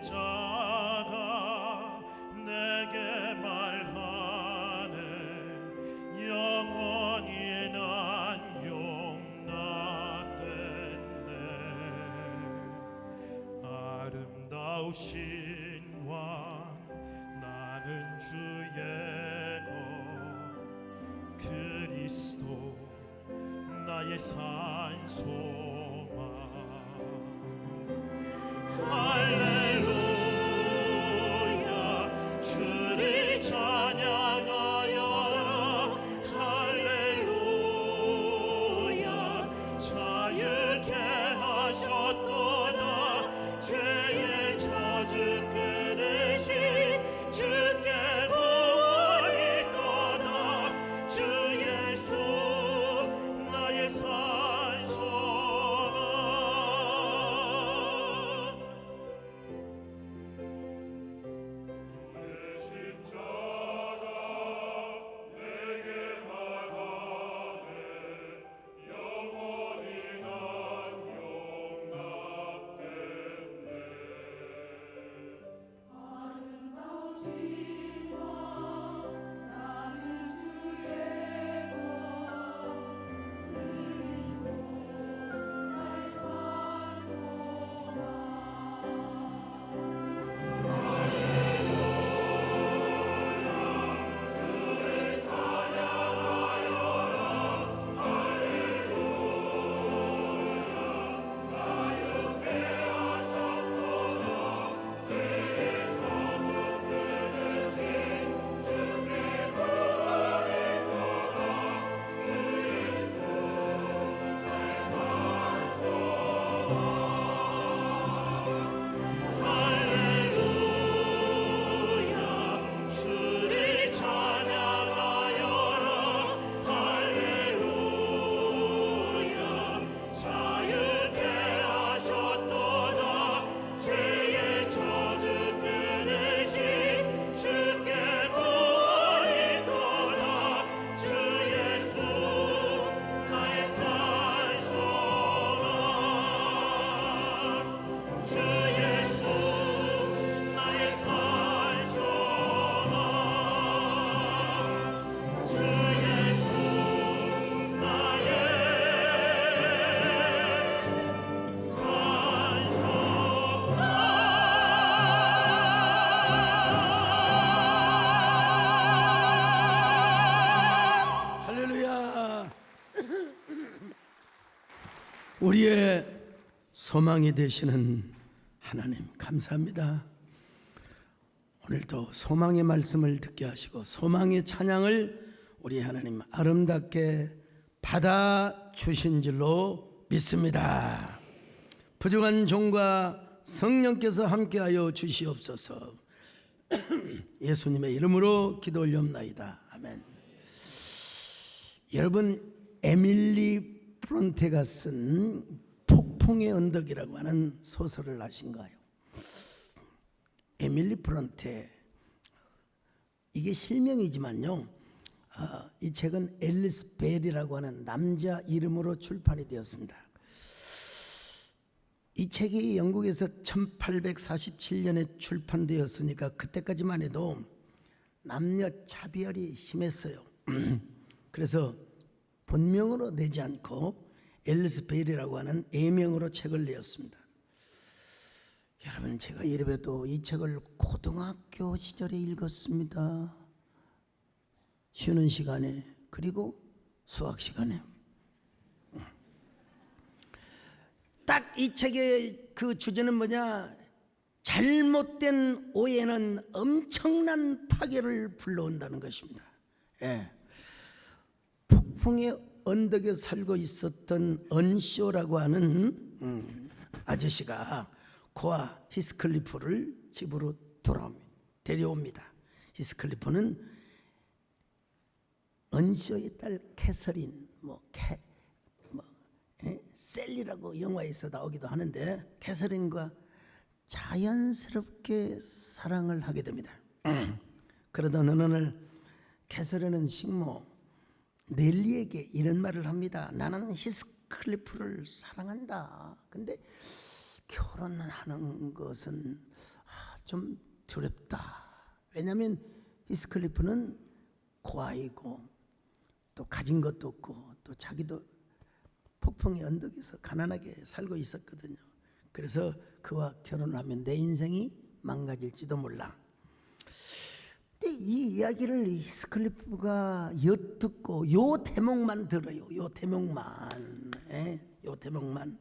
십자가 내게 말하네. 영원히 난 용납됐네. 아름다우신 왕 나는 주의 것 그리스도 나의 산소망. 할렐루야 주를 찬양하여라. 할렐루야 자유케 하셨도다. 죄의 저주 끊으신 주께 구원이 떠나. 주 예수 나의 산소망. 우리의 소망이 되시는 하나님 감사합니다. 오늘도 소망의 말씀을 듣게 하시고 소망의 찬양을 우리 하나님 아름답게 받아 주신 줄로 믿습니다. 부족한 종과 성령께서 함께하여 주시옵소서. 예수님의 이름으로 기도 올려옵나이다. 아멘. 여러분, 에밀리 브론테가 쓴 폭풍의 언덕이라고 하는 소설을 아신가요? 에밀리 브론테, 이게 실명이지만요, 이 책은 앨리스 벨이라고 하는 남자 이름으로 출판이 되었습니다. 이 책이 영국에서 1847년에 출판되었으니까 그때까지만 해도 남녀 차별이 심했어요. 그래서 본명으로 내지 않고 앨리스 벨이라고 하는 애명으로 책을 내었습니다. 여러분, 제가 이래봬도 이 책을 고등학교 시절에 읽었습니다. 쉬는 시간에, 그리고 수학 시간에. 딱 이 책의 그 주제는 뭐냐? 잘못된 오해는 엄청난 파괴를 불러온다는 것입니다. 예. 폭풍의 언덕에 살고 있었던 언쇼라고 하는 아저씨가 고아 히스클리프를 집으로 데려옵니다. 히스클리프는 언쇼의 딸 캐서린, 셀리라고 영화에서 나오기도 하는데, 캐서린과 자연스럽게 사랑을 하게 됩니다. 그러던 어느 날 캐서린은 식모 넬리에게 이런 말을 합니다. 나는 히스클리프를 사랑한다. 근데 결혼하는 것은 좀 두렵다. 왜냐하면 히스클리프는 고아이고 또 가진 것도 없고 또 자기도 폭풍의 언덕에서 가난하게 살고 있었거든요. 그래서 그와 결혼하면 내 인생이 망가질지도 몰라. 근데 이 이야기를 히스클리프가 엿듣고 요 대목만 들어요. 요 대목만. 요 대목만.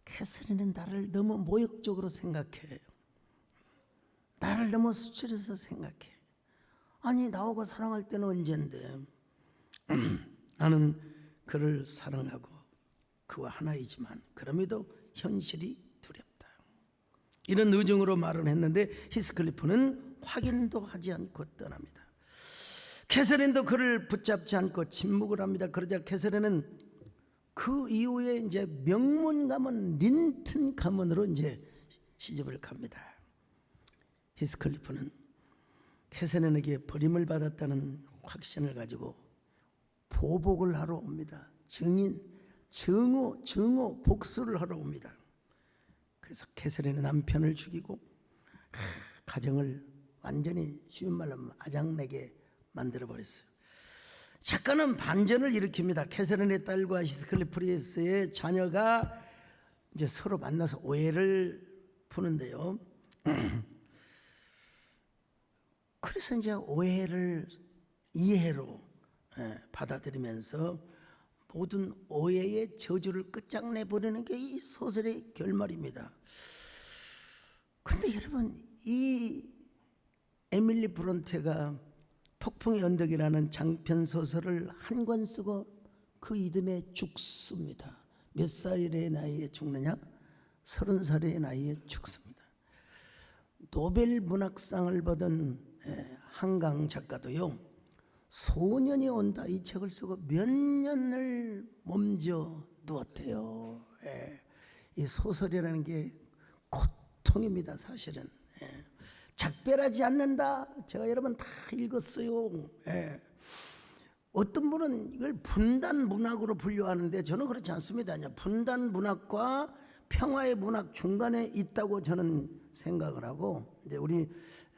캐서린은 나를 너무 모욕적으로 생각해. 나를 너무 수치해서 생각해. 아니 나하고 사랑할 때는 언젠데. 나는 그를 사랑하고 그와 하나이지만 그럼에도 현실이 두렵다. 이런 의정으로 말을 했는데 히스클리프는 확인도 하지 않고 떠납니다. 캐서린도 그를 붙잡지 않고 침묵을 합니다. 그러자 캐서린은 그 이후에 이제 명문 가문 린튼 가문으로 이제 시집을 갑니다. 히스클리프는 캐서린에게 버림을 받았다는 확신을 가지고 보복을 하러 옵니다. 증오, 복수를 하러 옵니다. 그래서 캐서린의 남편을 죽이고 가정을 완전히 쉬운 말로 하면 아장내게 만들어버렸어요. 작가는 반전을 일으킵니다. 캐서린의 딸과 히스클리프의 자녀가 이제 서로 만나서 오해를 푸는데요. 그래서 이제 오해를 이해로 받아들이면서 모든 오해의 저주를 끝장내버리는 게 이 소설의 결말입니다. 그런데 여러분, 이 에밀리 브론테가 폭풍의 언덕이라는 장편 소설을 한 권 쓰고 그 이듬해 죽습니다. 몇 살의 나이에 죽느냐? 30살의 나이에 죽습니다. 노벨 문학상을 받은 한강 작가도요, 소년이 온다 이 책을 쓰고 몇 년을 몸져 누웠대요. 이 소설이라는 게 고통입니다. 사실은 작별하지 않는다. 제가 여러분 다 읽었어요. 어떤 분은 이걸 분단 문학으로 분류하는데 저는 그렇지 않습니다. 분단 문학과 평화의 문학 중간에 있다고 저는 생각을 하고, 이제 우리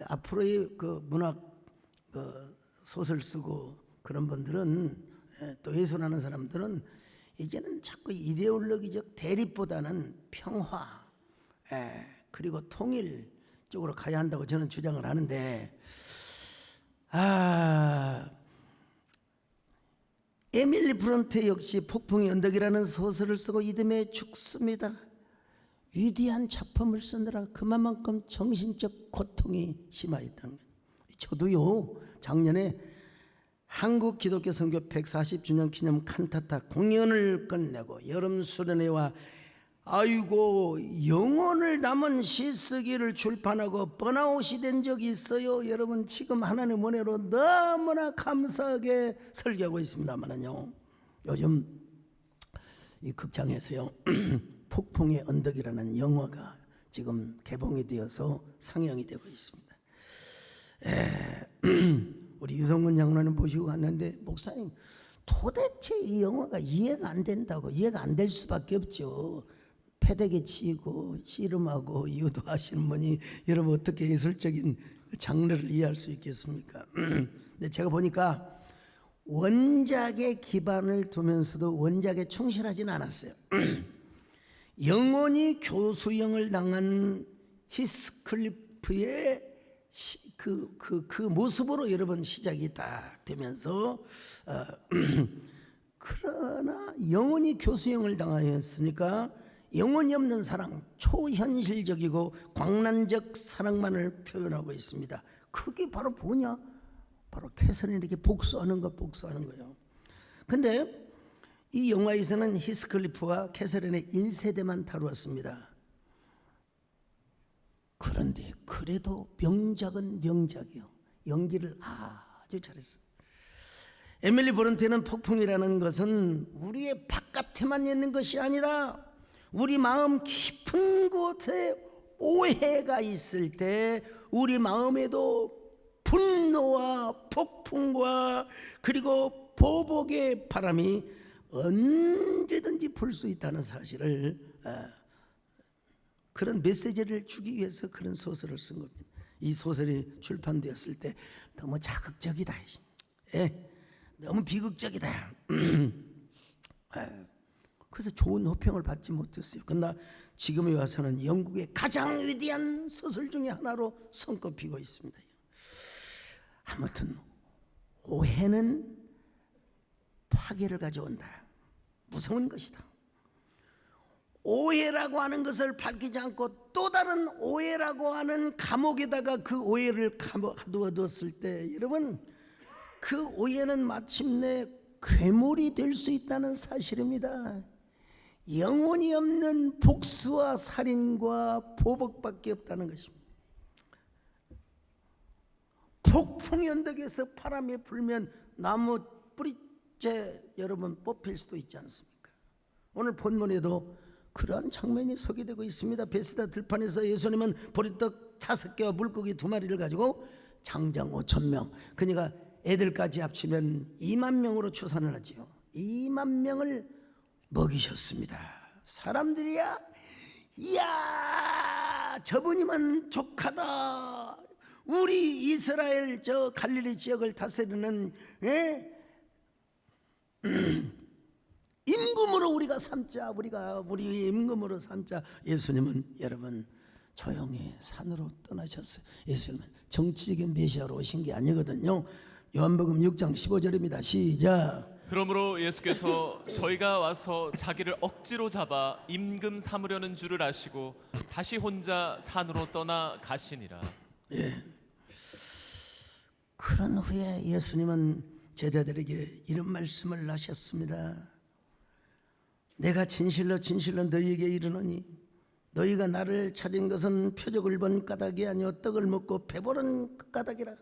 앞으로의 그 문학 소설 쓰고 그런 분들은, 또 예술하는 사람들은 이제는 자꾸 이데올로기적 대립보다는 평화 그리고 통일 쪽으로 가야 한다고 저는 주장을 하는데, 에밀리 브론테 역시 폭풍의 언덕이라는 소설을 쓰고 이듬해 죽습니다. 위대한 작품을 쓰느라 그만큼 정신적 고통이 심하였다는 거예요. 저도요, 작년에 한국 기독교 선교 140주년 기념 칸타타 공연을 끝내고 여름 수련회와 영혼을 담은 시쓰기를 출판하고 번아웃이 된 적이 있어요. 여러분, 지금 하나님 은혜로 너무나 감사하게 설교하고 있습니다만요, 요즘 이 극장에서요 폭풍의 언덕이라는 영화가 지금 개봉이 되어서 상영이 되고 있습니다. 우리 유성근 장로님 모시고 갔는데, 목사님 도대체 이 영화가 이해가 안 된다고. 이해가 안 될 수밖에 없죠. 패대기 치고 씨름하고 유도하시는 분이 여러분 어떻게 예술적인 장르를 이해할 수 있겠습니까? 근데 제가 보니까 원작에 기반을 두면서도 원작에 충실하지는 않았어요. 영원히 교수형을 당한 히스클리프의 그 모습으로 여러분 시작이 딱 되면서, 그러나 영원히 교수형을 당하였으니까 영혼이 없는 사랑, 초현실적이고 광란적 사랑만을 표현하고 있습니다. 그게 바로 뭐냐? 바로 캐서린에게 복수하는 거예요. 근데 이 영화에서는 히스클리프와 캐서린의 1세대만 다루었습니다. 그런데 그래도 명작은 명작이요. 연기를 아주 잘했어요. 에밀리 브론테는 폭풍이라는 것은 우리의 바깥에만 있는 것이 아니라 우리 마음 깊은 곳에 오해가 있을 때 우리 마음에도 분노와 폭풍과 그리고 보복의 바람이 언제든지 불 수 있다는 사실을 그런 메시지를 주기 위해서 그런 소설을 쓴 겁니다. 이 소설이 출판되었을 때 너무 자극적이다, 너무 비극적이다. 그래서 좋은 호평을 받지 못했어요. 그러나 지금에 와서는 영국의 가장 위대한 소설 중에 하나로 손꼽히고 있습니다. 아무튼 오해는 파괴를 가져온다. 무서운 것이다. 오해라고 하는 것을 밝히지 않고 또 다른 오해라고 하는 감옥에다가 그 오해를 가두어뒀을 때 여러분, 그 오해는 마침내 괴물이 될 수 있다는 사실입니다. 영혼이 없는 복수와 살인과 보복밖에 없다는 것입니다. 폭풍의 언덕에서 바람이 불면 나무 뿌리째 여러분 뽑힐 수도 있지 않습니까? 오늘 본문에도 그러한 장면이 소개되고 있습니다. 베스다 들판에서 예수님은 보리떡 5개와 물고기 2마리를 가지고 장정 5,000명, 그러니까 애들까지 합치면 2만 명으로 추산을 하지요. 2만 명을 먹이셨습니다. 사람들이야, 이야, 저분이면 족하다. 우리 이스라엘 저 갈릴리 지역을 다스리는 임금으로 우리가 삼자, 우리 임금으로 삼자. 예수님은 여러분 조용히 산으로 떠나셨어요. 예수님은 정치적인 메시아로 오신 게 아니거든요. 요한복음 6장 15절입니다. 시작. 그러므로 예수께서 저희가 와서 자기를 억지로 잡아 임금 삼으려는 줄을 아시고 다시 혼자 산으로 떠나 가시니라. 그런 후에 예수님은 제자들에게 이런 말씀을 하셨습니다. 내가 진실로 진실로 너희에게 이르노니 너희가 나를 찾은 것은 표적을 본 까닭이 아니요 떡을 먹고 배부른 까닭이라.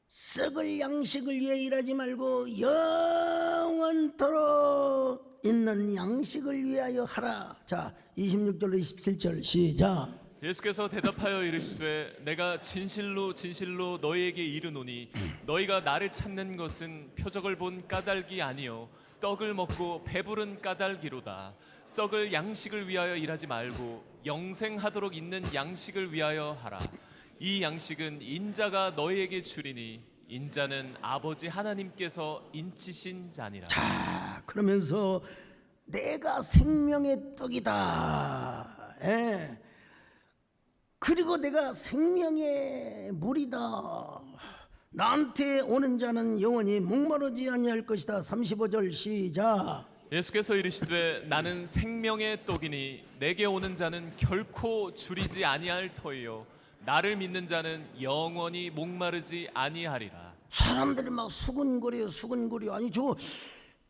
썩을 양식을 위해 일하지 말고 영원토록 있는 양식을 위하여 하라. 자, 26절로 27절 시작. 예수께서 대답하여 이르시되 내가 진실로 진실로 너희에게 이르노니 너희가 나를 찾는 것은 표적을 본 까닭이 아니요 떡을 먹고 배부른 까닭이로다. 썩을 양식을 위하여 일하지 말고 영생하도록 있는 양식을 위하여 하라. 이 양식은 인자가 너희에게 주리니 인자는 아버지 하나님께서 인치신 자니라. 자, 그러면서 내가 생명의 떡이다. 그리고 내가 생명의 물이다. 나한테 오는 자는 영원히 목마르지 아니할 것이다. 35절 시작. 예수께서 이르시되 나는 생명의 떡이니 내게 오는 자는 결코 줄이지 아니할 터이요 나를 믿는 자는 영원히 목마르지 아니하리라. 사람들이 막 수근거려. 아니 저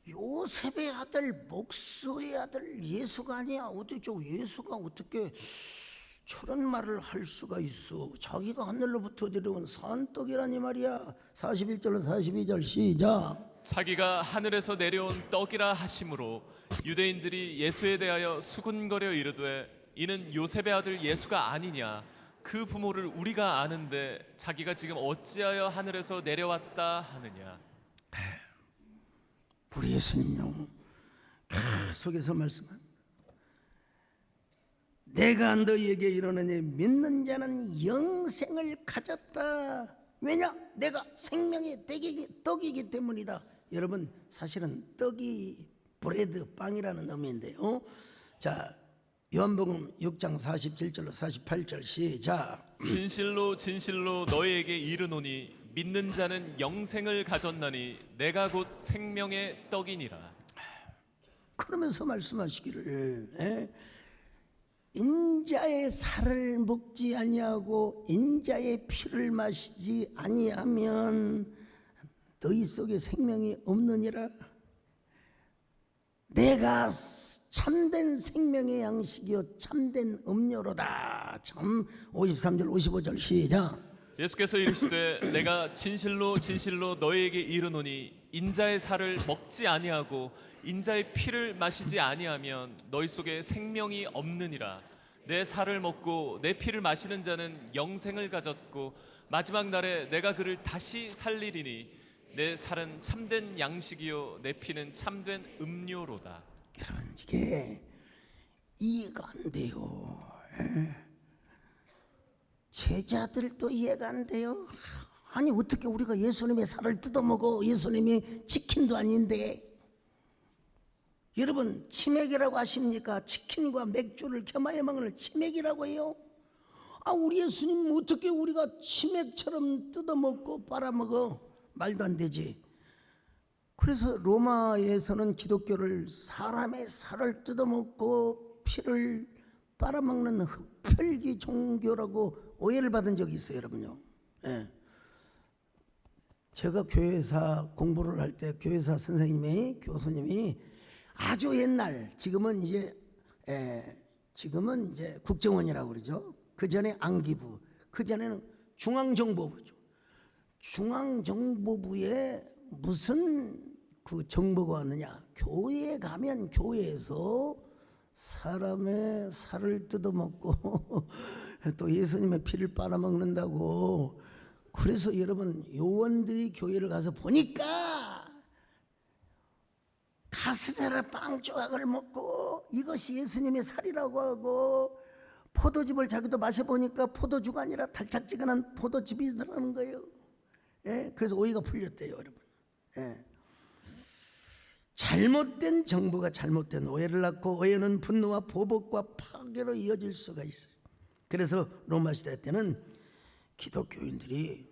요셉의 아들, 목수의 아들 예수가 아니야. 어떻게 저 예수가 어떻게 저런 말을 할 수가 있어. 자기가 하늘로부터 내려온 산떡이라니 말이야. 41절로 42절 시작. 자기가 하늘에서 내려온 떡이라 하심으로 유대인들이 예수에 대하여 수군거려 이르되 이는 요셉의 아들 예수가 아니냐. 그 부모를 우리가 아는데 자기가 지금 어찌하여 하늘에서 내려왔다 하느냐. 우리 예수님요 계속해서 말씀합니다. 내가 너희에게 이르노니 믿는 자는 영생을 가졌다. 왜냐? 내가 생명의 떡이기 때문이다. 여러분 사실은 떡이 브레드, 빵이라는 의미인데요. 자, 요한복음 6장 47절로 48절 시작. 진실로 진실로 너희에게 이르노니 믿는 자는 영생을 가졌나니 내가 곧 생명의 떡이니라. 그러면서 말씀하시기를 인자의 살을 먹지 아니하고 인자의 피를 마시지 아니하면 너희 속에 생명이 없느니라. 내가 참된 생명의 양식이요 참된 음료로다. 참 53절 55절 시작. 예수께서 이르시되 내가 진실로 진실로 너희에게 이르노니 인자의 살을 먹지 아니하고 인자의 피를 마시지 아니하면 너희 속에 생명이 없느니라. 내 살을 먹고 내 피를 마시는 자는 영생을 가졌고 마지막 날에 내가 그를 다시 살리리니 내 살은 참된 양식이요 내 피는 참된 음료로다. 여러분 이게 이해가 안 돼요. 제자들도 이해가 안 돼요. 아니 어떻게 우리가 예수님의 살을 뜯어먹어? 예수님이 치킨도 아닌데. 여러분 치맥이라고 아십니까? 치킨과 맥주를 겸하여 먹는 치맥이라고 해요. 아 우리 예수님 어떻게 우리가 치맥처럼 뜯어먹고 빨아먹어? 말도 안 되지. 그래서 로마에서는 기독교를 사람의 살을 뜯어먹고 피를 빨아먹는 흡혈귀 종교라고 오해를 받은 적이 있어요, 여러분요. 예. 제가 교회사 공부를 할 때 교회사 선생님이 교수님이 아주 옛날 지금은 이제 국정원이라고 그러죠. 그 전에 안기부, 그 전에는 중앙정보부죠. 중앙정보부에 무슨 그 정보가 왔느냐? 교회에 가면 교회에서 사람의 살을 뜯어먹고 또 예수님의 피를 빨아먹는다고. 그래서 여러분 요원들이 교회를 가서 보니까 카스테라 빵 조각을 먹고 이것이 예수님의 살이라고 하고 포도즙을 자기도 마셔보니까 포도주가 아니라 달짝지근한 포도즙이라는 거예요. 예? 그래서 오해가 풀렸대요, 여러분. 예. 잘못된 정보가 잘못된 오해를 낳고 오해는 분노와 보복과 파괴로 이어질 수가 있어요. 그래서 로마 시대 때는 기독교인들이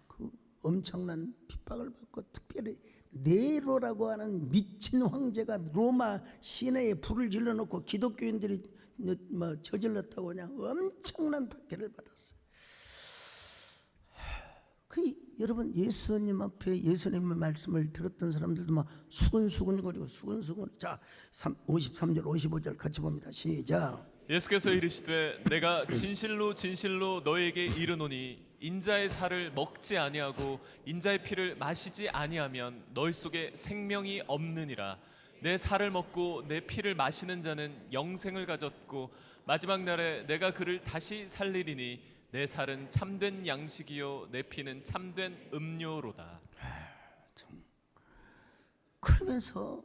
그 엄청난 핍박을 받고 특별히 네로라고 하는 미친 황제가 로마 시내에 불을 질러놓고 기독교인들이 저질렀다고 그냥 엄청난 박해를 받았어요. 여러분 예수님 앞에 예수님의 말씀을 들었던 사람들도 막 수근수근거리고 수근수근. 자 53절 55절 같이 봅니다. 시작. 예수께서 이르시되 내가 진실로 진실로 너에게 이르노니 인자의 살을 먹지 아니하고 인자의 피를 마시지 아니하면 너희 속에 생명이 없느니라. 내 살을 먹고 내 피를 마시는 자는 영생을 가졌고 마지막 날에 내가 그를 다시 살리리니 내 살은 참된 양식이요 내 피는 참된 음료로다. 그러면서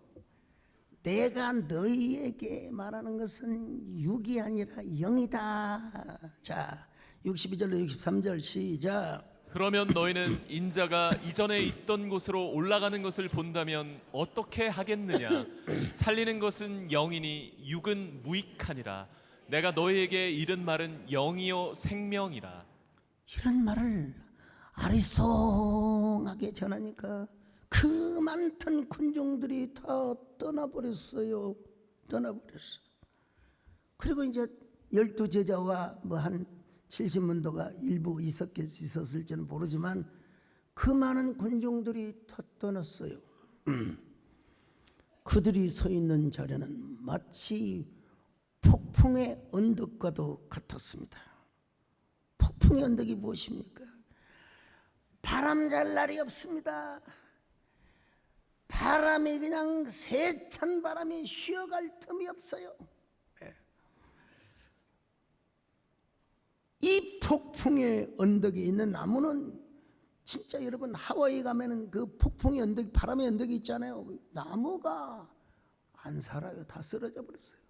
내가 너희에게 말하는 것은 육이 아니라 영이다. 자 62절로 63절 시작. 그러면 너희는 인자가 이전에 있던 곳으로 올라가는 것을 본다면 어떻게 하겠느냐? 살리는 것은 영이니 육은 무익하니라. 내가 너희에게 이른 말은 영이요 생명이라. 이런 말을 아리송하게 전하니까 그 많던 군중들이 다 떠나버렸어요. 그리고 이제 12제자와 뭐 한 70문도가 일부 있었을지는 모르지만 그 많은 군중들이 다 떠났어요. 그들이 서 있는 자리는 마치 폭풍의 언덕과도 같았습니다. 폭풍의 언덕이 무엇입니까? 바람 잘 날이 없습니다. 바람이 그냥 세찬 바람이 쉬어갈 틈이 없어요. 이 폭풍의 언덕에 있는 나무는 진짜 여러분 하와이 가면은 그 폭풍의 언덕, 바람의 언덕이 있잖아요. 나무가 안 살아요. 다 쓰러져 버렸어요.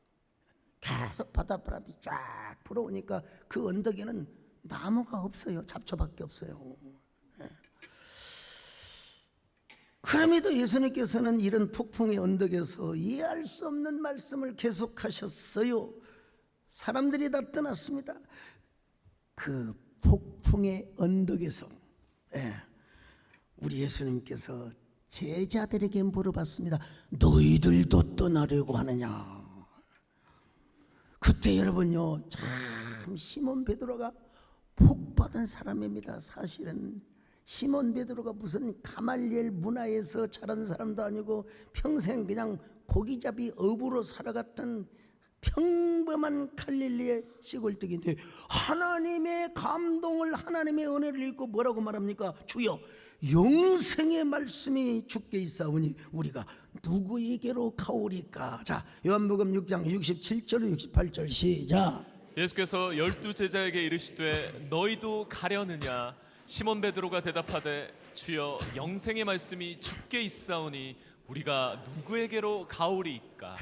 계속 바닷바람이 쫙 불어오니까 그 언덕에는 나무가 없어요. 잡초밖에 없어요. 그럼에도 예수님께서는 이런 폭풍의 언덕에서 이해할 수 없는 말씀을 계속하셨어요. 사람들이 다 떠났습니다. 그 폭풍의 언덕에서 우리 예수님께서 제자들에게 물어봤습니다. 너희들도 떠나려고 하느냐? 그때 여러분요, 참 시몬 베드로가 복받은 사람입니다. 사실은 시몬 베드로가 무슨 가말리엘 문화에서 자란 사람도 아니고 평생 그냥 고기잡이 어부로 살아갔던 평범한 갈릴리의 시골뜨기인데 하나님의 감동을, 하나님의 은혜를 읽고 뭐라고 말합니까? 주여 영생의 말씀이 주께 있사오니 우리가 누구에게로 가오리까? 자, 요한복음 6장 67절 68절 시작. 예수께서 12제자에게 이르시되 너희도 가려느냐? 시몬 베드로가 대답하되 주여 영생의 말씀이 주께 있사오니 우리가 누구에게로 가오리이까?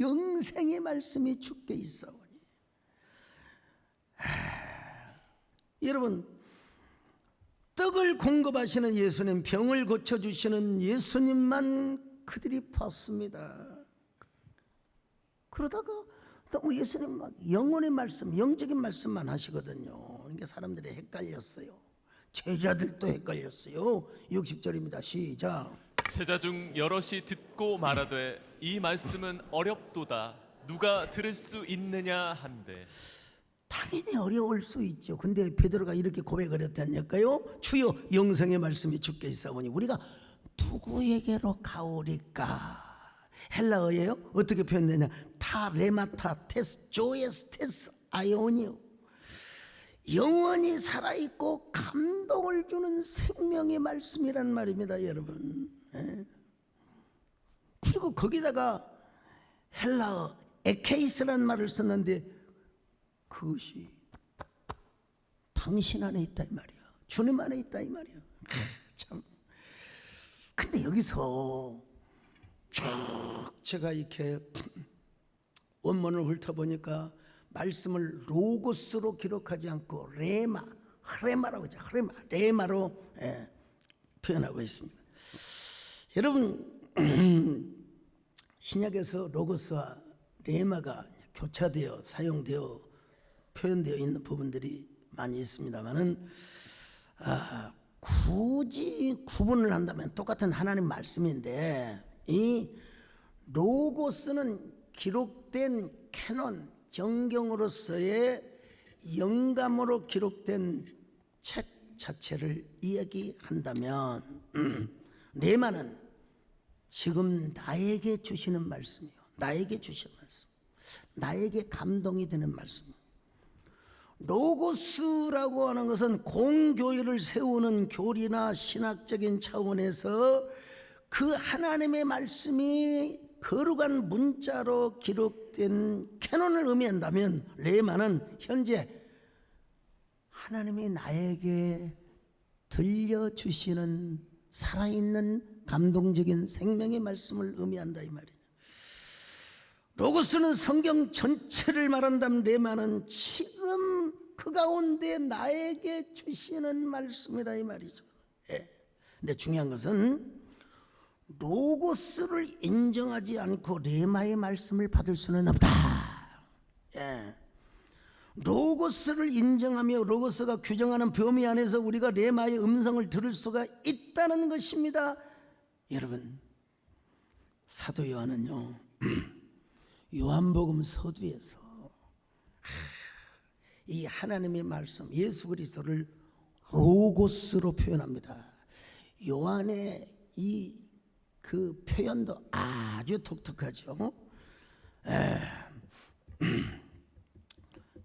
영생의 말씀이 주께 있사오니. 여러분, 떡을 공급하시는 예수님, 병을 고쳐주시는 예수님만 그들이 봤습니다. 그러다가 너무 예수님 막 영혼의 말씀, 영적인 말씀만 하시거든요. 그러니까 사람들이 헷갈렸어요. 제자들도 헷갈렸어요. 60절입니다. 시작. 제자 중 여럿이 듣고 말하되 이 말씀은 어렵도다. 누가 들을 수 있느냐 한데. 당연히 어려울 수 있죠. 근데 베드로가 이렇게 고백을 했다니까요. 주여, 영생의 말씀이 주께 있사오니 우리가 누구에게로 가오리까? 헬라어예요. 어떻게 표현되냐? 타레마타 테스 조에스 테스 아이오니오. 영원히 살아있고 감동을 주는 생명의 말씀이란 말입니다, 여러분. 그리고 거기다가 헬라어 에케이스라는 말을 썼는데 그것이 당신 안에 있다 이 말이야. 주님 안에 있다 이 말이야. 참. 근데 여기서 쭉 제가 이렇게 원문을 훑어보니까 말씀을 로고스로 기록하지 않고 레마라고 하죠. 레마로 표현하고 있습니다. 여러분, 신약에서 로고스와 레마가 교차되어 사용되어 표현되어 있는 부분들이 많이 있습니다만은 굳이 구분을 한다면 똑같은 하나님 말씀인데, 이 로고스는 기록된 캐논 정경으로서의 영감으로 기록된 책 자체를 이야기한다면, 레마는 지금 나에게 주시는 말씀이요, 나에게 주시는 말씀, 나에게 감동이 되는 말씀. 로고스라고 하는 것은 공교회를 세우는 교리나 신학적인 차원에서 그 하나님의 말씀이 거룩한 문자로 기록된 캐논을 의미한다면, 레마는 현재 하나님이 나에게 들려주시는 살아있는 감동적인 생명의 말씀을 의미한다 이 말이에요. 로고스는 성경 전체를 말한다면, 레마는 지금 그 가운데 나에게 주시는 말씀이라 이 말이죠. 근데 중요한 것은 로고스를 인정하지 않고 레마의 말씀을 받을 수는 없다. 로고스를 인정하며 로고스가 규정하는 범위 안에서 우리가 레마의 음성을 들을 수가 있다는 것입니다. 여러분, 사도 요한은요 요한복음 서두에서 이 하나님의 말씀 예수 그리스도를 로고스로 표현합니다. 요한의 이 그 표현도 아주 독특하죠.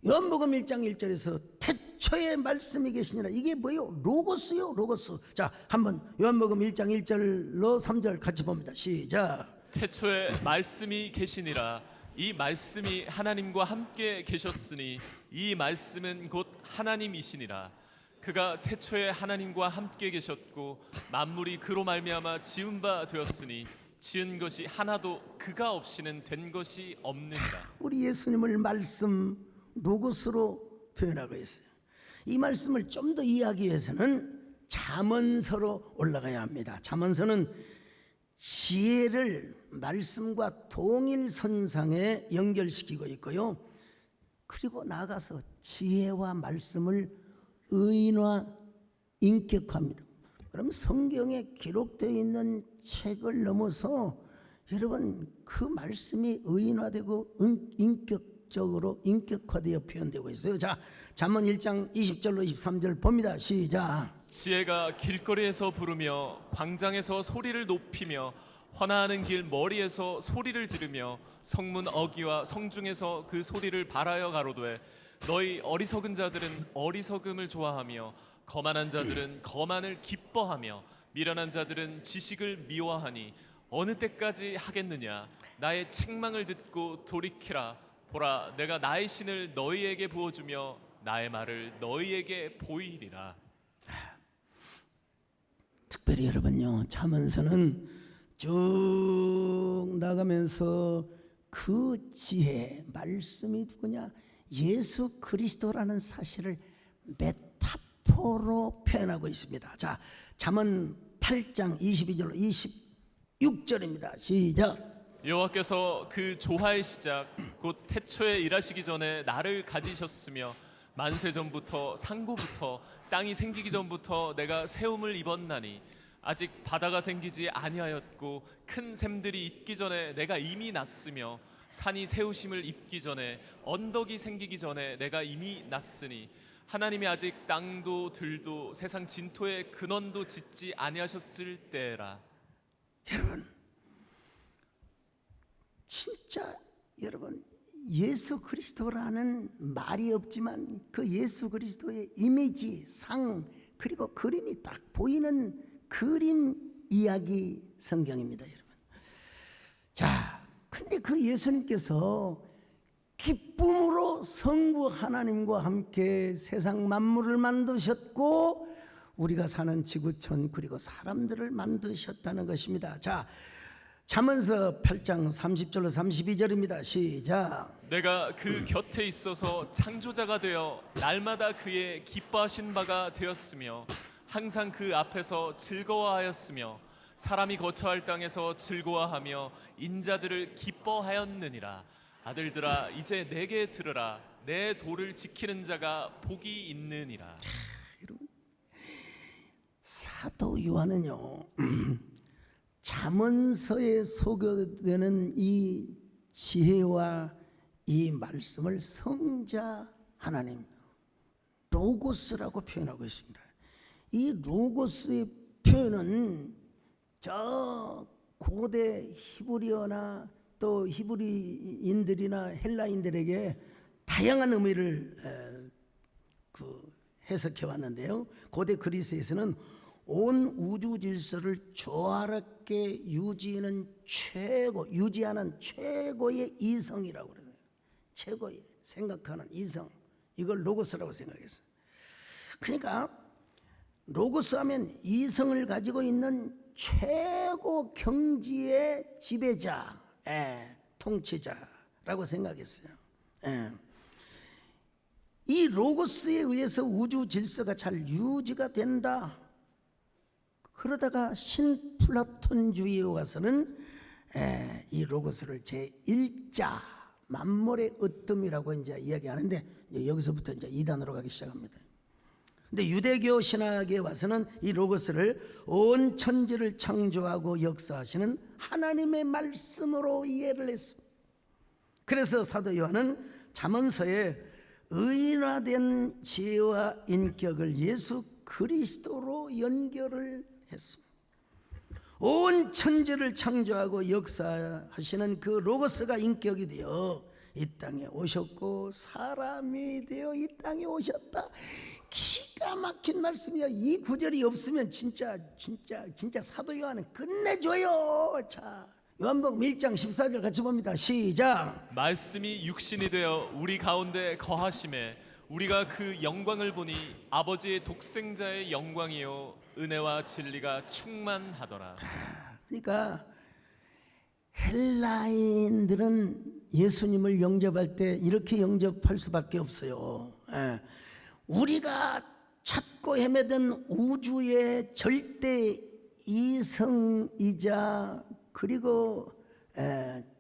요한복음 1장 1절에서 태초에 말씀이 계시니라. 이게 뭐예요? 로고스요, 로고스. 자, 한번 요한복음 1장 1절로 3절 같이 봅니다. 시작. 태초에 말씀이 계시니라. 이 말씀이 하나님과 함께 계셨으니 이 말씀은 곧 하나님이시니라. 그가 태초에 하나님과 함께 계셨고 만물이 그로 말미암아 지은 바 되었으니 지은 것이 하나도 그가 없이는 된 것이 없느니라. 우리 예수님을 말씀 로고스로 표현하고 있어요. 이 말씀을 좀 더 이해하기 위해서는 잠언서로 올라가야 합니다. 잠언서는 지혜를 말씀과 동일선상에 연결시키고 있고요. 그리고 나아가서 지혜와 말씀을 의인화, 인격화합니다. 그럼 성경에 기록되어 있는 책을 넘어서 여러분 그 말씀이 의인화되고 인격적으로 인격화되어 표현되고 있어요. 자, 잠언 1장 20절로 23절 봅니다. 시작. 지혜가 길거리에서 부르며 광장에서 소리를 높이며 환화하는 길 머리에서 소리를 지르며 성문 어귀와 성중에서 그 소리를 발하여 가로되 너희 어리석은 자들은 어리석음을 좋아하며 거만한 자들은 거만을 기뻐하며 미련한 자들은 지식을 미워하니 어느 때까지 하겠느냐. 나의 책망을 듣고 돌이키라. 보라, 내가 나의 신을 너희에게 부어주며 나의 말을 너희에게 보이리라. 특별히 여러분요, 잠언서는 쭉 나가면서 그 지혜 말씀이 누구냐? 예수 그리스도라는 사실을 메타포로 표현하고 있습니다. 자, 잠언 8장 22절 26절입니다. 시작. 여호와께서 그 조화의 시작 곧 태초에 일하시기 전에 나를 가지셨으며 만세 전부터 상고부터 땅이 생기기 전부터 내가 세움을 입었나니 아직 바다가 생기지 아니하였고 큰 샘들이 있기 전에 내가 이미 났으며 산이 세우심을 입기 전에 언덕이 생기기 전에 내가 이미 났으니 하나님이 아직 땅도 들도 세상 진토의 근원도 짓지 아니하셨을 때라. 여러분, 진짜 여러분, 예수 그리스도라는 말이 없지만 그 예수 그리스도의 이미지, 상, 그리고 그림이 딱 보이는 그림 이야기 성경입니다, 여러분. 자, 근데 그 예수님께서 기쁨으로 성부 하나님과 함께 세상 만물을 만드셨고 우리가 사는 지구촌 그리고 사람들을 만드셨다는 것입니다. 자, 잠언서 8장 30절로 32절입니다. 시작. 내가 그 곁에 있어서 창조자가 되어 날마다 그의 기뻐하신 바가 되었으며 항상 그 앞에서 즐거워하였으며 사람이 거처할 땅에서 즐거워하며 인자들을 기뻐하였느니라. 아들들아 이제 내게 들으라. 내 도를 지키는 자가 복이 있느니라. 사도 요한은요 잠언서에 소개되는 이 지혜와 이 말씀을 성자 하나님 로고스라고 표현하고 있습니다. 이 로고스의 표현은 저 고대 히브리어나 또 히브리인들이나 헬라인들에게 다양한 의미를 해석해 왔는데요. 고대 그리스에서는 온 우주 질서를 조화롭게 유지하는 최고의 이성이라고 그래요. 최고의 생각하는 이성, 이걸 로고스라고 생각했어요. 그러니까 로고스 하면 이성을 가지고 있는 최고 경지의 지배자, 통치자라고 생각했어요. 이 로고스에 의해서 우주 질서가 잘 유지가 된다. 그러다가 신플라톤주의에 와서는 이 로고스를 제1자 만물의 으뜸이라고 이제 이야기하는데 이제 여기서부터 이제 이단으로 가기 시작합니다. 근데 유대교 신학에 와서는 이 로고스를 온 천지를 창조하고 역사하시는 하나님의 말씀으로 이해를 했습니다. 그래서 사도 요한은 잠언서에 의인화된 지혜와 인격을 예수 그리스도로 연결을 했습니다. 온 천지를 창조하고 역사하시는 그 로고스가 인격이 되어 이 땅에 오셨고 사람이 되어 이 땅에 오셨다. 기가 막힌 말씀이야. 이 구절이 없으면 진짜 사도 요한은 끝내줘요. 자, 요한복음 1장 14절 같이 봅니다. 시작. 말씀이 육신이 되어 우리 가운데 거하심에 우리가 그 영광을 보니 아버지의 독생자의 영광이요 은혜와 진리가 충만하더라. 그러니까 헬라인들은 예수님을 영접할 때 이렇게 영접할 수밖에 없어요. 우리가 찾고 헤매던 우주의 절대 이성이자 그리고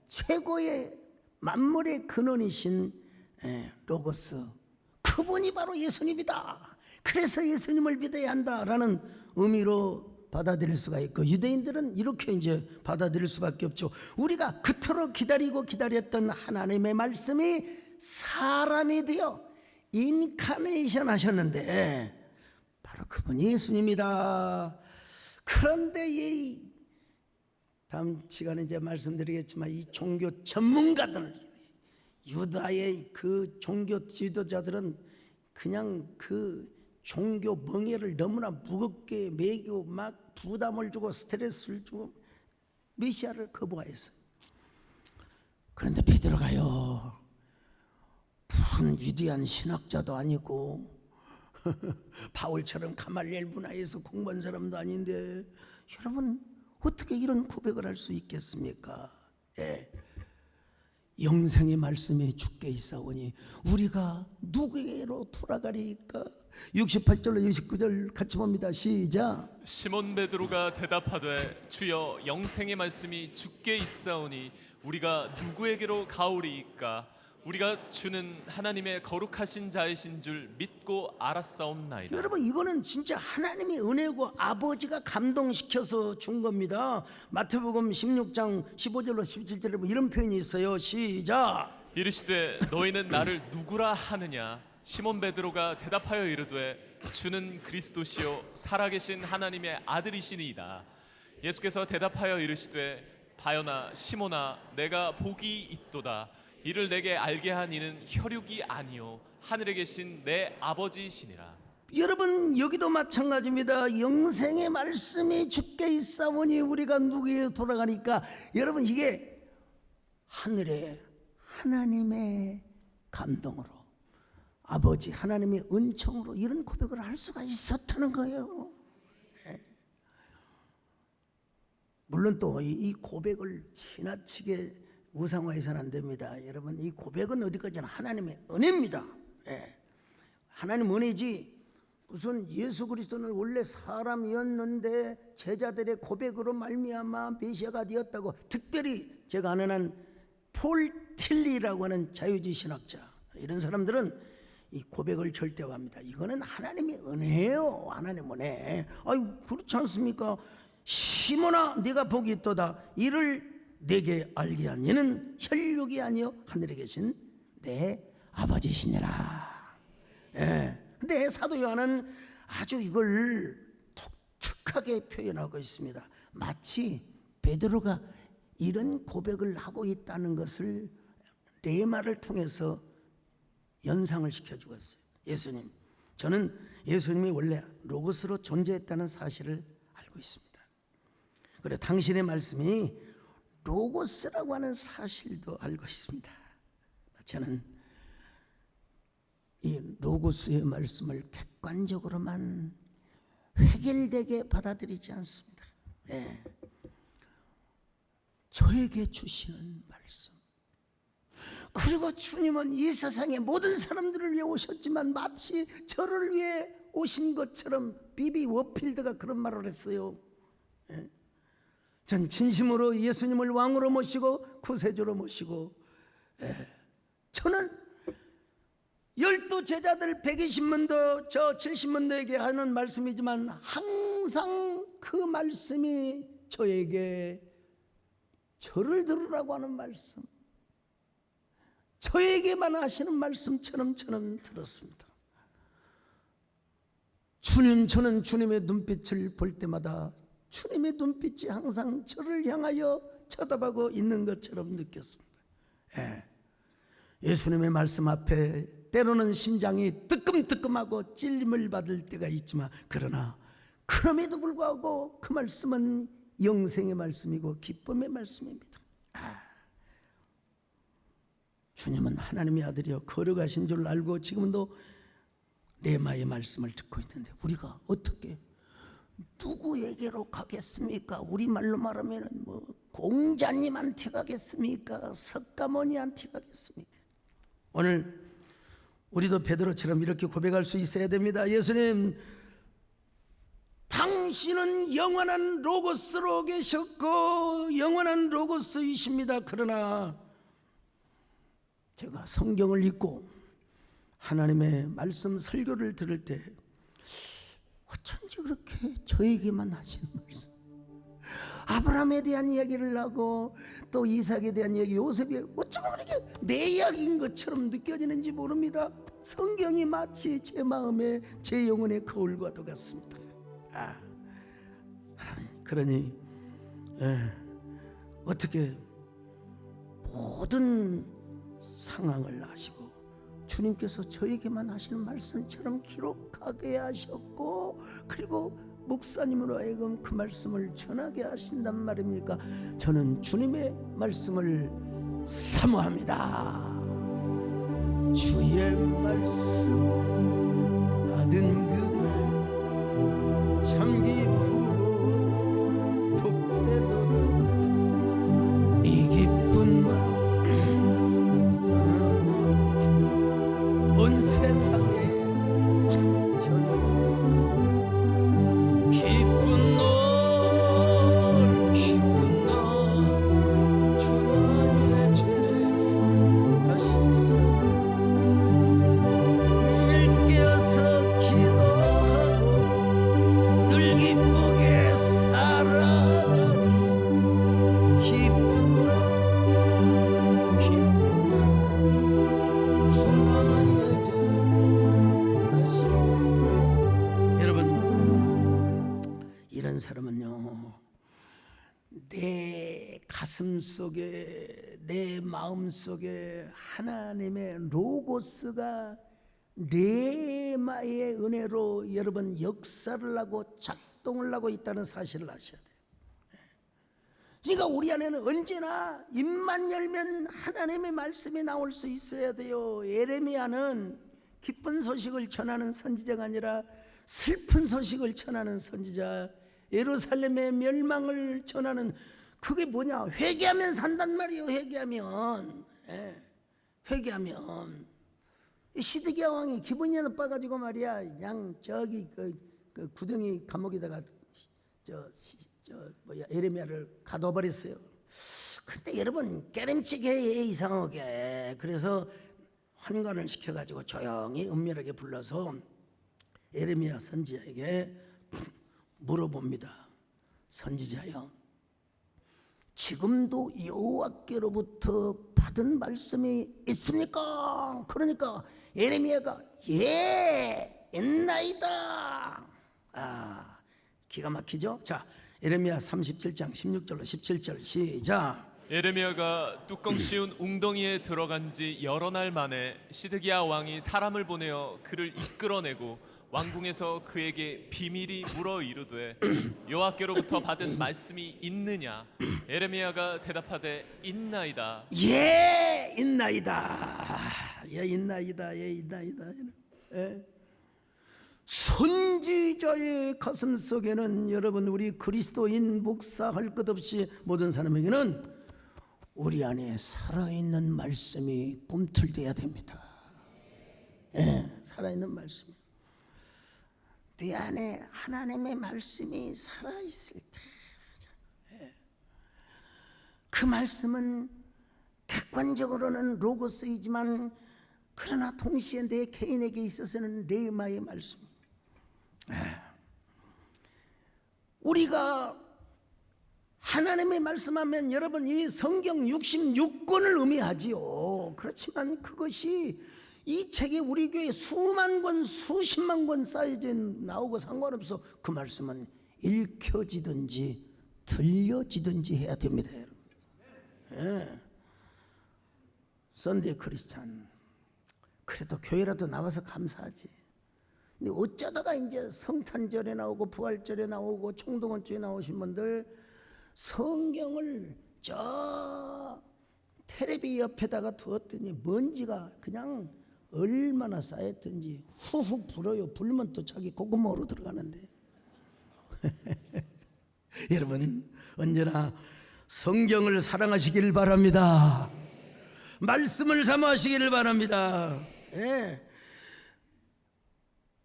최고의 만물의 근원이신 로고스, 그분이 바로 예수님이다. 그래서 예수님을 믿어야 한다라는 의미로 받아들일 수가 있고, 유대인들은 이렇게 이제 받아들일 수밖에 없죠. 우리가 그토록 기다렸던 하나님의 말씀이 사람이 되어 인카네이션 하셨는데 바로 그분이 예수님이다. 그런데 이 다음 시간에 이제 말씀드리겠지만 이 종교 전문가들, 유다의 그 종교 지도자들은 그냥 그 종교 멍에를 너무나 무겁게 매기고 막 부담을 주고 스트레스를 주고 메시아를 거부하였어요. 그런데 베드로가요, 무슨 위대한 신학자도 아니고 바울처럼 가말리엘 문화에서 공부한 사람도 아닌데 여러분 어떻게 이런 고백을 할 수 있겠습니까? 영생의 말씀이 주께 있사오니 우리가 누구에게로 돌아가리까? 68절로 69절 같이 봅니다. 시작. 시몬 베드로가 대답하되 주여 영생의 말씀이 주께 있사오니 우리가 누구에게로 가오리이까? 우리가 주는 하나님의 거룩하신 자이신 줄 믿고 알았사옵나이다. 여러분, 이거는 진짜 하나님의 은혜고 아버지가 감동시켜서 준 겁니다. 마태복음 16장 15절로 17절에 이런 표현이 있어요. 시작. 이르시되 너희는 나를 누구라 하느냐? 시몬 베드로가 대답하여 이르되 주는 그리스도시요 살아계신 하나님의 아들이시니이다. 예수께서 대답하여 이르시되 바요나 시몬아 내가 복이 있도다. 이를 내게 알게 한 이는 혈육이 아니요 하늘에 계신 내 아버지시니라. 여러분, 여기도 마찬가지입니다. 영생의 말씀이 주께 있사오니 우리가 누구에게 돌아가니까, 여러분, 이게 하늘에 하나님의 감동으로, 아버지 하나님의 은총으로 이런 고백을 할 수가 있었다는 거예요. 물론 또 이 고백을 지나치게 우상화해서는 안 됩니다. 여러분, 이 고백은 어디까지나 하나님의 은혜입니다. 하나님 은혜지, 무슨 예수 그리스도는 원래 사람이었는데 제자들의 고백으로 말미암아 메시아가 되었다고. 특별히 제가 아는 한 폴 틸리라고 하는 자유주의 신학자, 이런 사람들은 이 고백을 절대화합니다. 이거는 하나님의 은혜예요. 하나님 은혜. 아유, 그렇지 않습니까? 시몬아 네가 복이 있도다. 이를 내게 알게 한 이는 혈육이 아니요 하늘에 계신 내 아버지시니라. 근데 사도 요한은 아주 이걸 독특하게 표현하고 있습니다. 마치 베드로가 이런 고백을 하고 있다는 것을 레마를 통해서 연상을 시켜주고 있어요. 예수님, 저는 예수님이 원래 로고스로 존재했다는 사실을 알고 있습니다. 그리고 당신의 말씀이 로고스라고 하는 사실도 알고 있습니다. 저는 이 로고스의 말씀을 객관적으로만 획일되게 받아들이지 않습니다. 저에게 주시는 말씀, 그리고 주님은 이 세상의 모든 사람들을 위해 오셨지만 마치 저를 위해 오신 것처럼, 비비 워필드가 그런 말을 했어요. 전 진심으로 예수님을 왕으로 모시고 구세주로 모시고, 저는 12 제자들 120문도 저 70문도에게 하는 말씀이지만 항상 그 말씀이 저에게 저를 들으라고 하는 말씀, 저에게만 하시는 말씀처럼 저는 들었습니다. 저는 주님의 눈빛을 볼 때마다 주님의 눈빛이 항상 저를 향하여 쳐다보고 있는 것처럼 느꼈습니다. 예수님의 말씀 앞에 때로는 심장이 뜨끔뜨끔하고 찔림을 받을 때가 있지만, 그러나 그럼에도 불구하고 그 말씀은 영생의 말씀이고 기쁨의 말씀입니다. 주님은 하나님의 아들이여 거룩하신 줄 알고 지금도 레마의 말씀을 듣고 있는데, 우리가 어떻게 누구에게로 가겠습니까? 우리말로 말하면 뭐 공자님한테 가겠습니까? 석가모니한테 가겠습니까? 오늘 우리도 베드로처럼 이렇게 고백할 수 있어야 됩니다. 예수님, 당신은 영원한 로고스로 계셨고 영원한 로고스이십니다. 그러나 제가 성경을 읽고 하나님의 말씀 설교를 들을 때 어쩐지 그렇게 저에게만 하시는 말씀, 아브라함에 대한 이야기를 하고 또 이삭에 대한 이야기, 요셉이 어쩌면 그렇게 내 이야기인 것처럼 느껴지는지 모릅니다. 성경이 마치 제 마음에 제 영혼의 거울과도 같습니다. 하나님, 그러니 어떻게 모든 상황을 아시고 주님께서 저에게만 하시는 말씀처럼 기록하게 하셨고, 그리고 목사님으로 하여금 그 말씀을 전하게 하신단 말입니까? 저는 주님의 말씀을 사모합니다. 주의 말씀 받은 그날 참 기쁘고 복되도다. 이 기쁜 마음 가슴 속에, 내 마음 속에 하나님의 로고스가 레마의 은혜로 여러분 역사를 하고 작동을 하고 있다는 사실을 아셔야 돼요. 그러니까 우리 안에는 언제나 입만 열면 하나님의 말씀이 나올 수 있어야 돼요. 예레미야는 기쁜 소식을 전하는 선지자가 아니라 슬픈 소식을 전하는 선지자, 예루살렘의 멸망을 전하는, 그게 뭐냐, 회개하면 산단 말이에요. 회개하면. 회개하면. 시드기야 왕이 기분이 나빠가지고 말이야, 그냥 저기 그 구덩이 감옥에다가 예레미야를 가둬버렸어요. 근데 여러분 깨름치게 해, 이상하게. 그래서 환관을 시켜가지고 조용히 은밀하게 불러서 예레미야 선지자에게 물어봅니다. 선지자여, 지금도 여호와께로부터 받은 말씀이 있습니까? 그러니까 예레미야가 예, 있나이다. 기가 막히죠? 자, 예레미야 37장 16절로 17절 시작. 예레미야가 뚜껑 씌운 웅덩이에 들어간 지 여러 날 만에 시드기야 왕이 사람을 보내어 그를 이끌어내고 왕궁에서 그에게 비밀이 물어 이르되 여호와께로부터 받은 말씀이 있느냐? 예레미야가 대답하되 있나이다. 예, 있나이다. 예, 있나이다. 예, 있나이다. 예. 선지자의 가슴 속에는 여러분, 우리 그리스도인 목사 할 것 없이 모든 사람에게는 우리 안에 살아있는 말씀이 꿈틀대야 됩니다. 예, 살아있는 말씀. 내 안에 하나님의 말씀이 살아있을 때, 그 말씀은 객관적으로는 로고스이지만 그러나 동시에 내 개인에게 있어서는 레마의 말씀. 우리가 하나님의 말씀하면 여러분 이 성경 66권을 의미하지요. 그렇지만 그것이 이 책이 우리 교회에 수만 권, 수십만 권 쌓여져 나오고 상관없어. 그 말씀은 읽혀지든지 들려지든지 해야 됩니다, 여러분. 선데이 크리스찬, 그래도 교회라도 나와서 감사하지. 근데 어쩌다가 이제 성탄절에 나오고 부활절에 나오고 총동원주에 나오신 분들 성경을 저 테레비 옆에다가 두었더니 먼지가 그냥 얼마나 쌓였든지 후후 불어요. 불면 또 자기 콧구멍으로 들어가는데. 여러분 언제나 성경을 사랑하시길 바랍니다. 말씀을 사모하시기를 바랍니다. 예.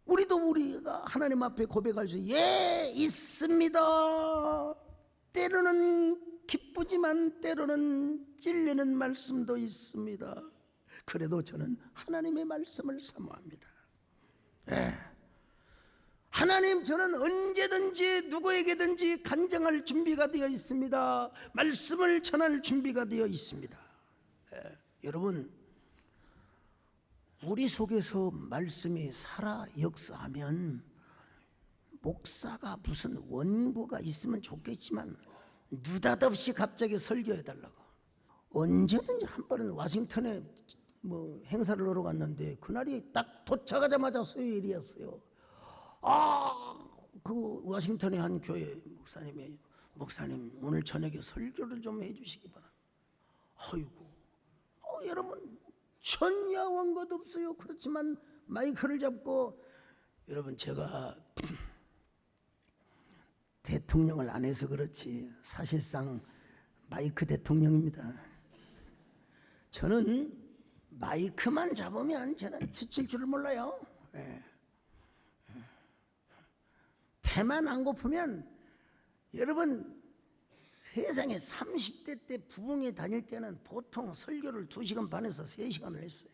우리가 하나님 앞에 고백할 수, 예, 있습니다. 때로는 기쁘지만 때로는 찔리는 말씀도 있습니다. 그래도 저는 하나님의 말씀을 사모합니다. 예. 하나님, 저는 언제든지 누구에게든지 간증할 준비가 되어 있습니다. 말씀을 전할 준비가 되어 있습니다. 예. 여러분, 우리 속에서 말씀이 살아 역사하면 목사가 무슨 원고가 있으면 좋겠지만 느닷없이 갑자기 설교해달라고. 언제든지 한 번은 와싱턴에 뭐 행사를 하러 갔는데 그날이 딱 도착하자마자 수요일이었어요. 그 워싱턴의 한 교회 목사님이, 목사님 오늘 저녁에 설교를 좀 해주시기 바랍니다. 아이고, 여러분 천야왕 것 없어요. 그렇지만 마이크를 잡고, 여러분 제가 대통령을 안 해서 그렇지 사실상 마이크 대통령입니다. 저는 마이크만 잡으면 저는 지칠 줄을 몰라요. 예. 배만 안 고프면, 여러분 세상에 30대 때 부흥회 다닐 때는 보통 설교를 2시간 반에서 3시간을 했어요.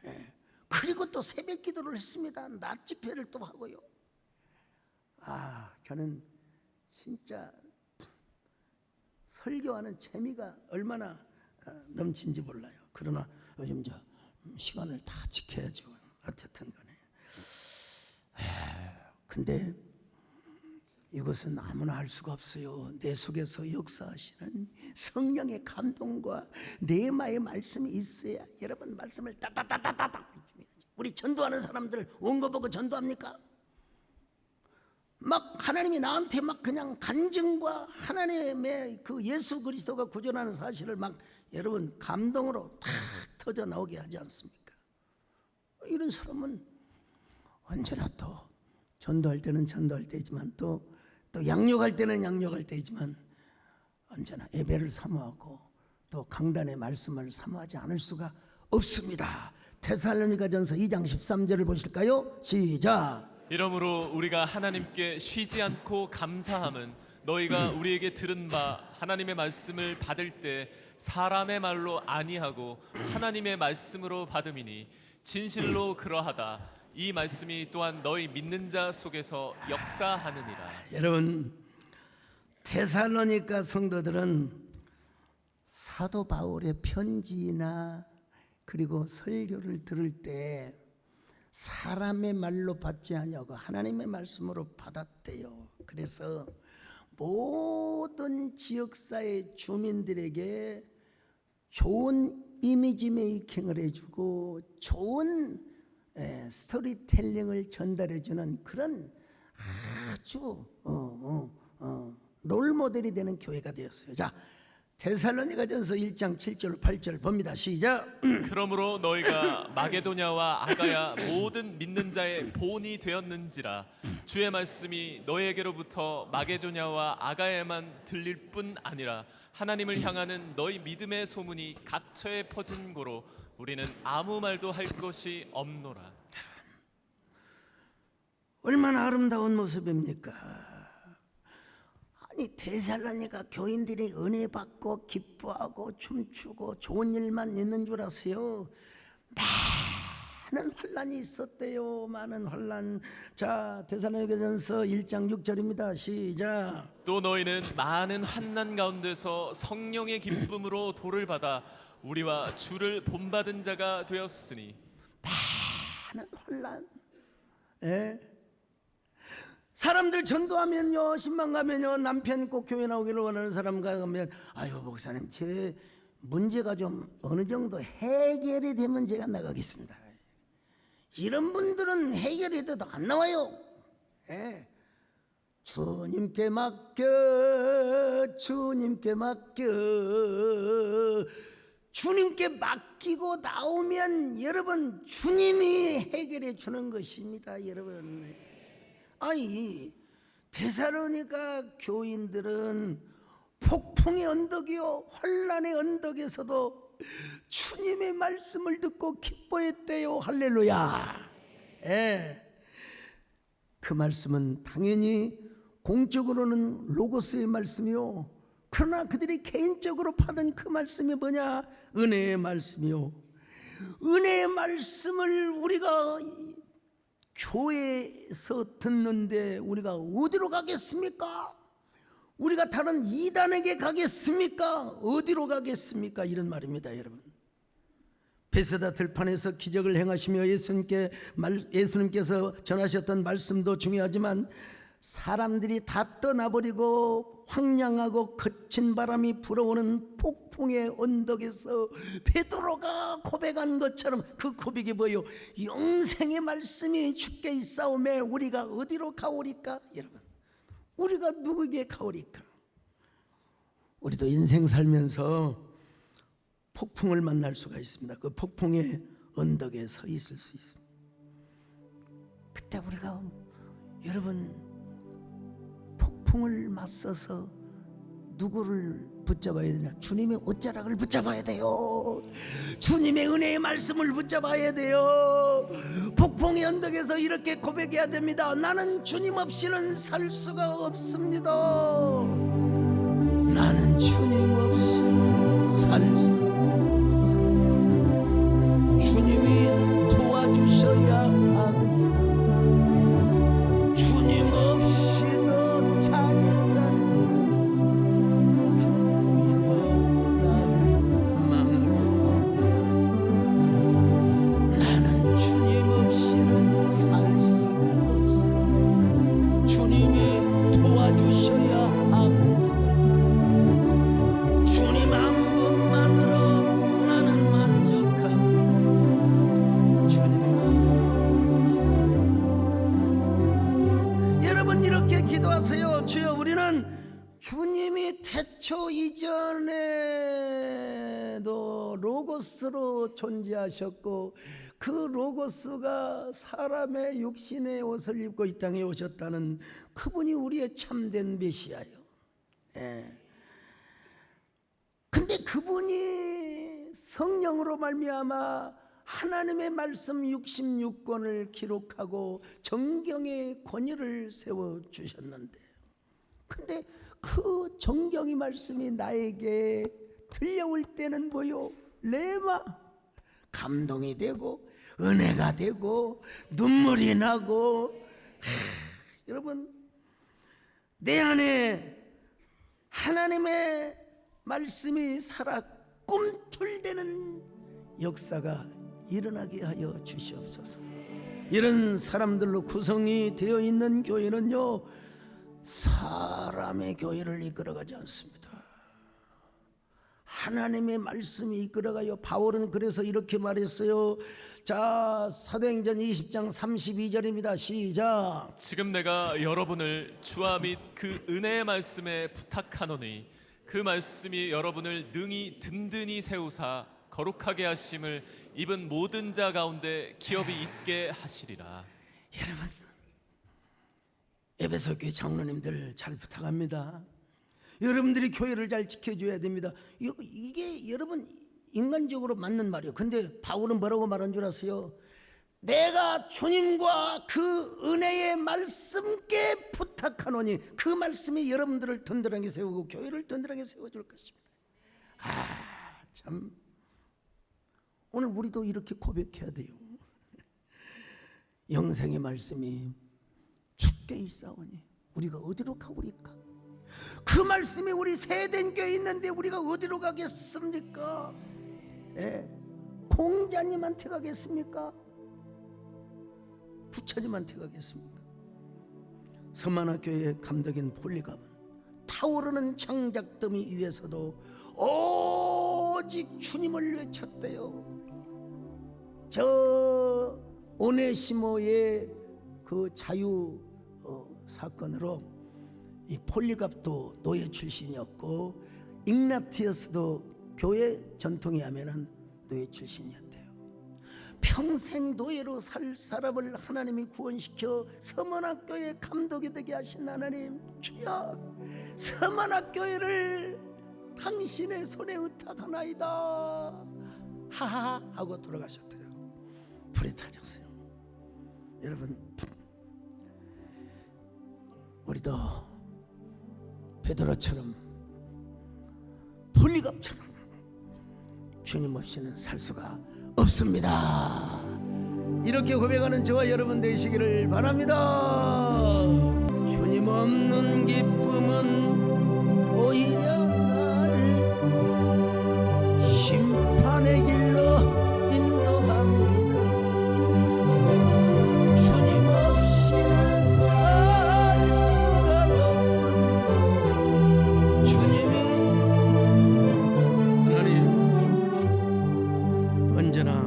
예. 그리고 또 새벽 기도를 했습니다. 낮 집회를 또 하고요. 저는 진짜 설교하는 재미가 얼마나 넘친지 몰라요. 그러나 요즘 시간을 다 지켜야죠. 어쨌든 간에. 근데 이것은 아무나 할 수가 없어요. 내 속에서 역사하시는 성령의 감동과 내마의 말씀이 있어야. 여러분, 말씀을 따따따따따. 우리 전도하는 사람들 온 거 보고 전도합니까? 막 하나님이 나한테 막 그냥 간증과 하나님의 그 예수 그리스도가 구원하는 사실을 막 여러분 감동으로 탁 터져 나오게 하지 않습니까? 이런 사람은 언제나 또 전도할 때는 전도할 때이지만 또 양육할 때는 양육할 때이지만 언제나 예배를 사모하고 또 강단의 말씀을 사모하지 않을 수가 없습니다. 데살로니가전서 2장 13절을 보실까요? 시작. 이러므로 우리가 하나님께 쉬지 않고 감사함은 너희가 우리에게 들은 바 하나님의 말씀을 받을 때 사람의 말로 아니하고 하나님의 말씀으로 받음이니 진실로 그러하다. 이 말씀이 또한 너희 믿는 자 속에서 역사하느니라. 여러분, 데살로니가 성도들은 사도 바울의 편지나 그리고 설교를 들을 때 사람의 말로 받지 아니하고 하나님의 말씀으로 받았대요. 그래서 모든 지역사회 주민들에게 좋은 이미지 메이킹을 해주고 좋은 스토리텔링을 전달해주는 그런 아주 롤모델이 되는 교회가 되었어요. 자, 데살로니가전서 1장 7절 8절 봅니다. 시작. 그러므로 너희가 마게도냐와 아가야 모든 믿는 자의 본이 되었는지라. 주의 말씀이 너희에게로부터 마게도냐와 아가야에만 들릴 뿐 아니라 하나님을 향하는 너희 믿음의 소문이 각처에 퍼진 고로 우리는 아무 말도 할 것이 없노라. 얼마나 아름다운 모습입니까? 아니, 데살로니가 교인들이 은혜 받고 기뻐하고 춤추고 좋은 일만 있는 줄 아세요? 많은 환란이 있었대요. 많은 환란. 자, 데살로니가전서 1장 6절입니다. 시작. 또 너희는 많은 환난 가운데서 성령의 기쁨으로 도를 받아 우리와 주를 본받은 자가 되었으니. 많은 환란. 사람들 전도하면요, 신방 가면요, 남편 꼭 교회 나오기를 원하는 사람 가면 아유 목사님 제 문제가 좀 어느 정도 해결이 되면 제가 나가겠습니다. 이런 분들은 해결이 돼도 안 나와요. 주님께 맡겨, 주님께 맡겨. 주님께 맡기고 나오면 여러분 주님이 해결해 주는 것입니다. 여러분, 아니 데살로니가 교인들은 폭풍의 언덕이요 환난의 언덕에서도 주님의 말씀을 듣고 기뻐했대요. 할렐루야. 그 말씀은 당연히 공적으로는 로고스의 말씀이요, 그러나 그들이 개인적으로 받은 그 말씀이 뭐냐? 은혜의 말씀이요. 은혜의 말씀을 우리가 교회에서 듣는데 우리가 어디로 가겠습니까? 우리가 다른 이단에게 가겠습니까? 어디로 가겠습니까? 이런 말입니다. 여러분, 베세다 들판에서 기적을 행하시며 예수님께서 전하셨던 말씀도 중요하지만 사람들이 다 떠나버리고 황량하고 거친 바람이 불어오는 폭풍의 언덕에서 베드로가 고백한 것처럼 그 고백이 뭐예요? 영생의 말씀이 주께 있사오매 우리가 어디로 가오리까? 여러분, 우리가 누구에게 가오리까? 우리도 인생 살면서 폭풍을 만날 수가 있습니다. 그 폭풍의 언덕에 서 있을 수 있습니다. 그때 우리가 여러분 폭풍을 맞서서 누구를 붙잡아야 되냐? 주님의 옷자락을 붙잡아야 돼요. 주님의 은혜의 말씀을 붙잡아야 돼요. 폭풍의 언덕에서 이렇게 고백해야 됩니다. 나는 주님 없이는 살 수가 없습니다. 나는 주님 없이는 살 수가 없습니다. 주님이 도와주셔야 합니다. 주님 없이도 잘 사는 것은 오히려 나를 망하게 합니다. 나는 주님 없이는 살 수가 없어. 주님이 도와주셔야 그러면은 주님이 태초 이전에도 로고스로 존재하셨고 그 로고스가 사람의 육신의 옷을 입고 이 땅에 오셨다는 그분이 우리의 참된 메시아예요. 예. 근데 그분이 성령으로 말미암아 하나님의 말씀 66권을 기록하고 정경의 권위를 세워주셨는데, 근데 그 정경의 말씀이 나에게 들려올 때는 뭐요? 레마, 감동이 되고 은혜가 되고 눈물이 나고, 여러분 내 안에 하나님의 말씀이 살아 꿈틀대는 역사가 일어나게 하여 주시옵소서. 이런 사람들로 구성이 되어 있는 교회는요, 사람의 교회를 이끌어가지 않습니다. 하나님의 말씀이 이끌어가요. 바울은 그래서 이렇게 말했어요. 자, 사도행전 20장 32절입니다. 시작. 지금 내가 여러분을 주와 및 그 은혜의 말씀에 부탁하노니 그 말씀이 여러분을 능히 든든히 세우사 거룩하게 하심을 입은 모든 자 가운데 기업이 있게 하시리라. 여러분, 에베소 교회 장로님들 잘 부탁합니다. 여러분들이 교회를 잘 지켜줘야 됩니다. 이게 여러분 인간적으로 맞는 말이에요. 근데 바울은 뭐라고 말한 줄 아세요? 내가 주님과 그 은혜의 말씀께 부탁하노니 그 말씀이 여러분들을 든든하게 세우고 교회를 든든하게 세워줄 것입니다. 참 오늘 우리도 이렇게 고백해야 돼요. 영생의 말씀이 주께 있사오니 우리가 어디로 가오리까? 그 말씀이 우리 세된 교회에 있는데 우리가 어디로 가겠습니까? 공자님한테 가겠습니까? 부처님한테 가겠습니까? 서만화교회의 감독인 폴리감은 타오르는 창작더미 위에서도 오직 주님을 외쳤대요. 저 오네시모의 그 자유 사건으로 이 폴리갑도 노예 출신이었고 igna티어스도 교회 전통에 하면은 노예 출신이었대요. 평생 노예로 살 사람을 하나님이 구원시켜 서만학교의 감독이 되게 하신 하나님, 주여 서만학교회를 당신의 손에 의탁하나이다 하하 하고 돌아가셨대요. 불에 타셨어요. 여러분, 우리도 베드로처럼 폴리갑처럼 주님 없이는 살 수가 없습니다. 이렇게 고백하는 저와 여러분 되시기를 바랍니다. 주님 없는 기쁨은 오히려 나를 심판의 길로 인도합니다. 주님 없이는 살 수가 없습니다. 주님이 하나님 언제나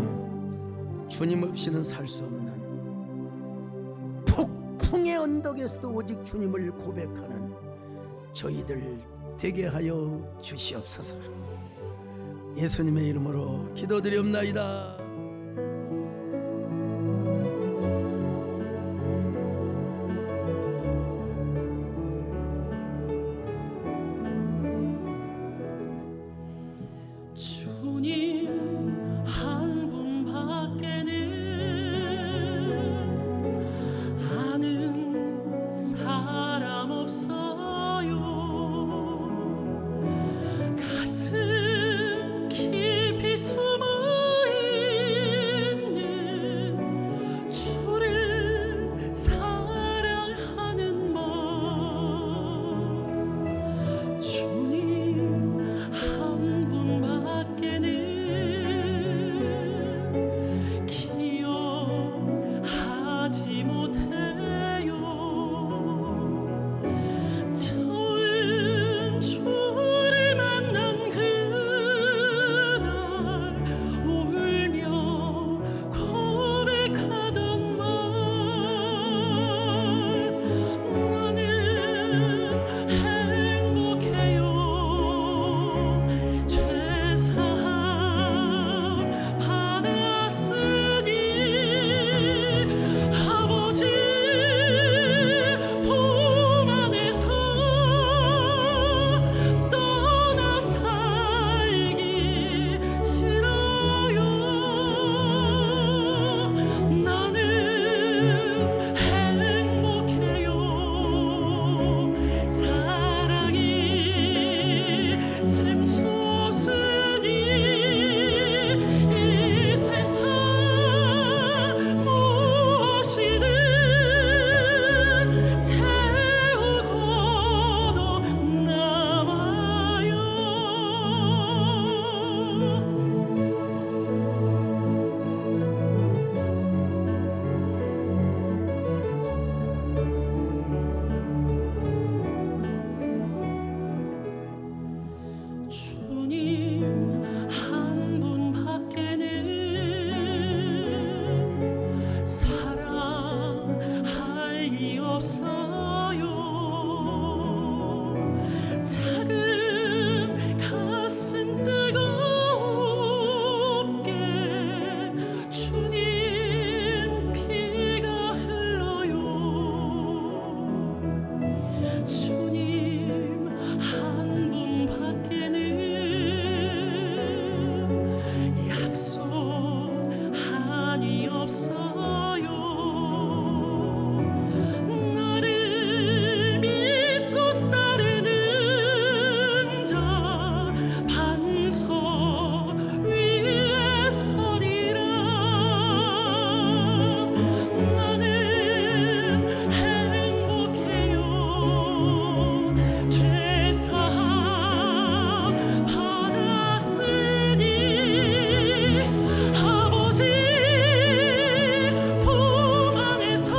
주님 없이는 살 수 없는 폭풍의 언덕에서도 오직 주님을 고백하는 저희들 되게 하여 주시옵소서. 예수님의 이름으로 기도드리옵나이다. 주님 한 분밖에는 아는 사람 없어요. 가슴 깊이 숨어있는 없어요. 나를 믿고 따르는 자 반석 위에 서리라. 나는 행복해요. 죄사함 받았으니 아버지 품 안에서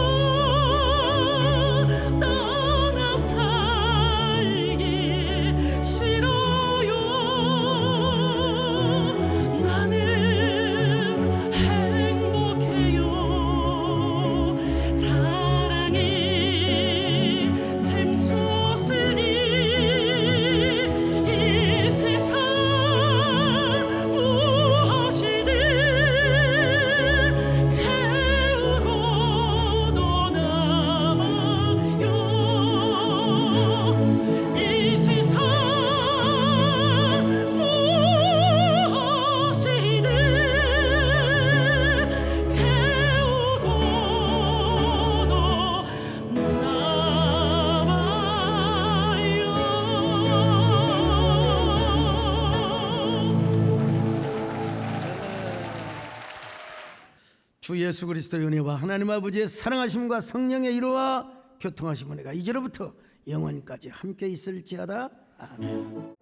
떠나 살기 싫어요. 나는 행복해요. 사랑이 샘솟으니 이 세상 무엇이든 채우고 떠나마요. 이 세상 무엇이든 채우고 주 예수 그리스도의 은혜와 하나님 아버지의 사랑하심과 성령의 이루와 교통하심 은혜가 이제로부터 영원까지 함께 있을지어다. 아멘.